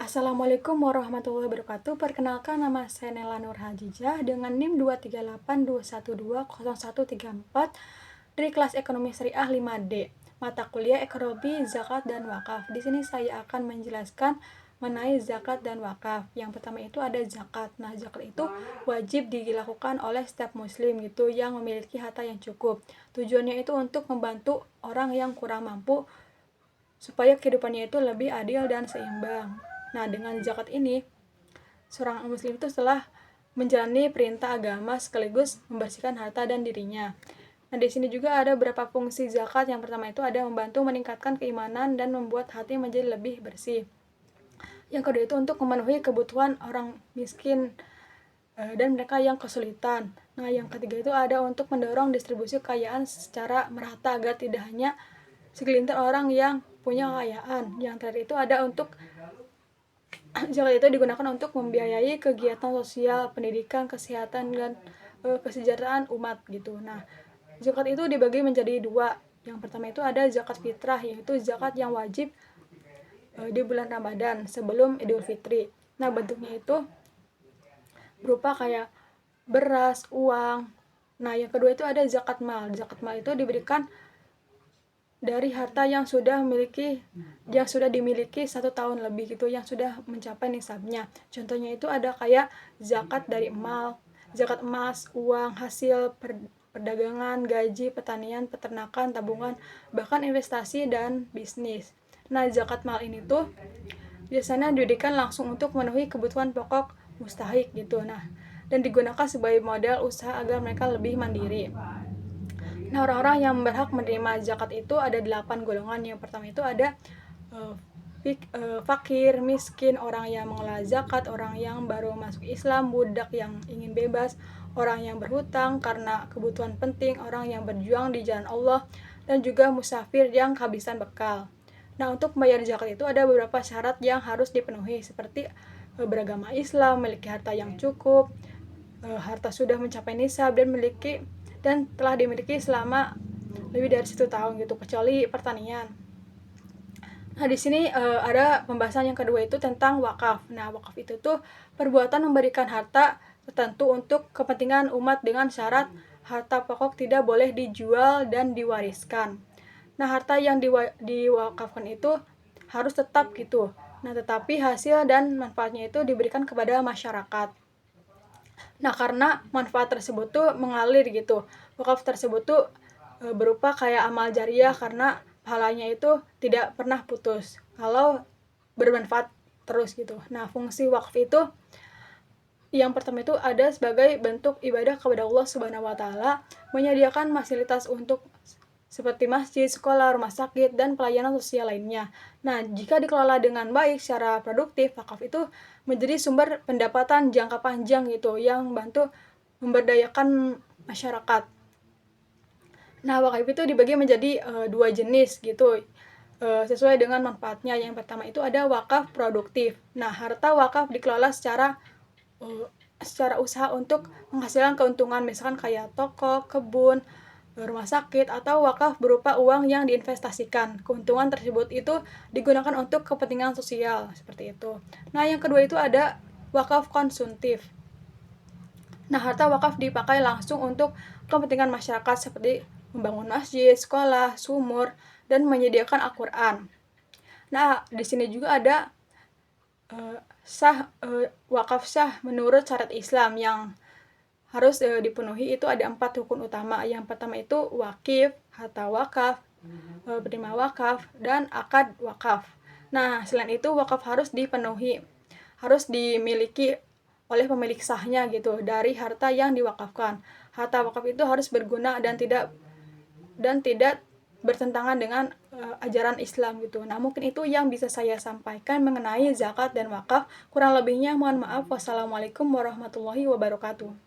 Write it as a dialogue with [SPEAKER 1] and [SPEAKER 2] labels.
[SPEAKER 1] Assalamualaikum warahmatullahi wabarakatuh. Perkenalkan, nama saya Nela Nur Hajijah dengan NIM 23821200134 dari kelas Ekonomi Syariah 5D, mata kuliah Ekonomi, Zakat, dan Wakaf. Di sini saya akan menjelaskan mengenai zakat dan wakaf. Yang pertama itu ada zakat. Nah, zakat itu wajib dilakukan oleh setiap muslim gitu yang memiliki harta yang cukup. Tujuannya itu untuk membantu orang yang kurang mampu supaya kehidupannya itu lebih adil dan seimbang. Nah, dengan zakat ini, seorang muslim itu setelah menjalani perintah agama sekaligus membersihkan harta dan dirinya. Nah, di sini juga ada beberapa fungsi zakat. Yang pertama itu ada membantu meningkatkan keimanan dan membuat hati menjadi lebih bersih. Yang kedua itu untuk memenuhi kebutuhan orang miskin dan mereka yang kesulitan. Nah, yang ketiga itu ada untuk mendorong distribusi kekayaan secara merata agar tidak hanya segelintir orang yang punya kekayaan. Yang terakhir itu ada untuk zakat itu digunakan untuk membiayai kegiatan sosial, pendidikan, kesehatan, dan kesejahteraan umat gitu. Nah, zakat itu dibagi menjadi dua. Yang pertama itu ada zakat fitrah, yaitu zakat yang wajib di bulan Ramadan sebelum Idul Fitri. Nah, bentuknya itu berupa kayak beras, uang. Nah, yang kedua itu ada zakat mal. Zakat mal itu diberikan dari harta yang sudah dimiliki 1 tahun lebih gitu, yang sudah mencapai nisabnya. Contohnya itu ada kayak zakat dari zakat emas, uang, hasil perdagangan, gaji, pertanian, peternakan, tabungan, bahkan investasi dan bisnis. Nah, zakat mal ini tuh biasanya diberikan langsung untuk memenuhi kebutuhan pokok mustahik gitu. Nah, dan digunakan sebagai modal usaha agar mereka lebih mandiri. Nah, orang-orang yang berhak menerima zakat itu ada 8 golongan. Yang pertama itu ada fakir, miskin, orang yang mengelola zakat, orang yang baru masuk Islam, budak yang ingin bebas, orang yang berhutang karena kebutuhan penting, orang yang berjuang di jalan Allah, dan juga musafir yang kehabisan bekal. Nah, untuk membayar zakat itu ada beberapa syarat yang harus dipenuhi, seperti beragama Islam, memiliki harta yang cukup, harta sudah mencapai nisab, dan telah dimiliki selama lebih dari 1 tahun gitu, kecuali pertanian. Nah, di sini ada pembahasan yang kedua itu tentang wakaf. Nah, wakaf itu tuh perbuatan memberikan harta tertentu untuk kepentingan umat dengan syarat harta pokok tidak boleh dijual dan diwariskan. Nah, harta yang diwakafkan itu harus tetap gitu. Nah, tetapi hasil dan manfaatnya itu diberikan kepada masyarakat. Nah, karena manfaat tersebut tuh mengalir gitu. Wakaf tersebut tuh berupa kayak amal jariah karena pahalanya itu tidak pernah putus kalau bermanfaat terus gitu. Nah, fungsi wakaf itu yang pertama itu ada sebagai bentuk ibadah kepada Allah Subhanahu wa taala, menyediakan fasilitas untuk seperti masjid, sekolah, rumah sakit, dan pelayanan sosial lainnya. Nah, jika dikelola dengan baik secara produktif, wakaf itu menjadi sumber pendapatan jangka panjang gitu, yang membantu memberdayakan masyarakat. Nah, wakaf itu dibagi menjadi 2 jenis gitu, sesuai dengan manfaatnya. Yang pertama itu ada wakaf produktif. Nah, harta wakaf dikelola secara usaha untuk menghasilkan keuntungan, misalkan kayak toko, kebun, rumah sakit, atau wakaf berupa uang yang diinvestasikan. Keuntungan tersebut itu digunakan untuk kepentingan sosial, seperti itu. Nah, yang kedua itu ada wakaf konsumtif. Nah, harta wakaf dipakai langsung untuk kepentingan masyarakat seperti membangun masjid, sekolah, sumur, dan menyediakan Al-Quran. Nah, di sini juga ada wakaf sah menurut syariat Islam yang harus dipenuhi. Itu ada 4 rukun utama. Yang pertama itu wakif, harta wakaf, penerima wakaf, dan akad wakaf. Nah, selain itu wakaf harus dipenuhi, harus dimiliki oleh pemilik sahnya gitu dari harta yang diwakafkan. Harta wakaf itu harus berguna dan tidak bertentangan dengan ajaran Islam gitu. Nah, mungkin itu yang bisa saya sampaikan mengenai zakat dan wakaf. Kurang lebihnya mohon maaf. Wassalamualaikum warahmatullahi wabarakatuh.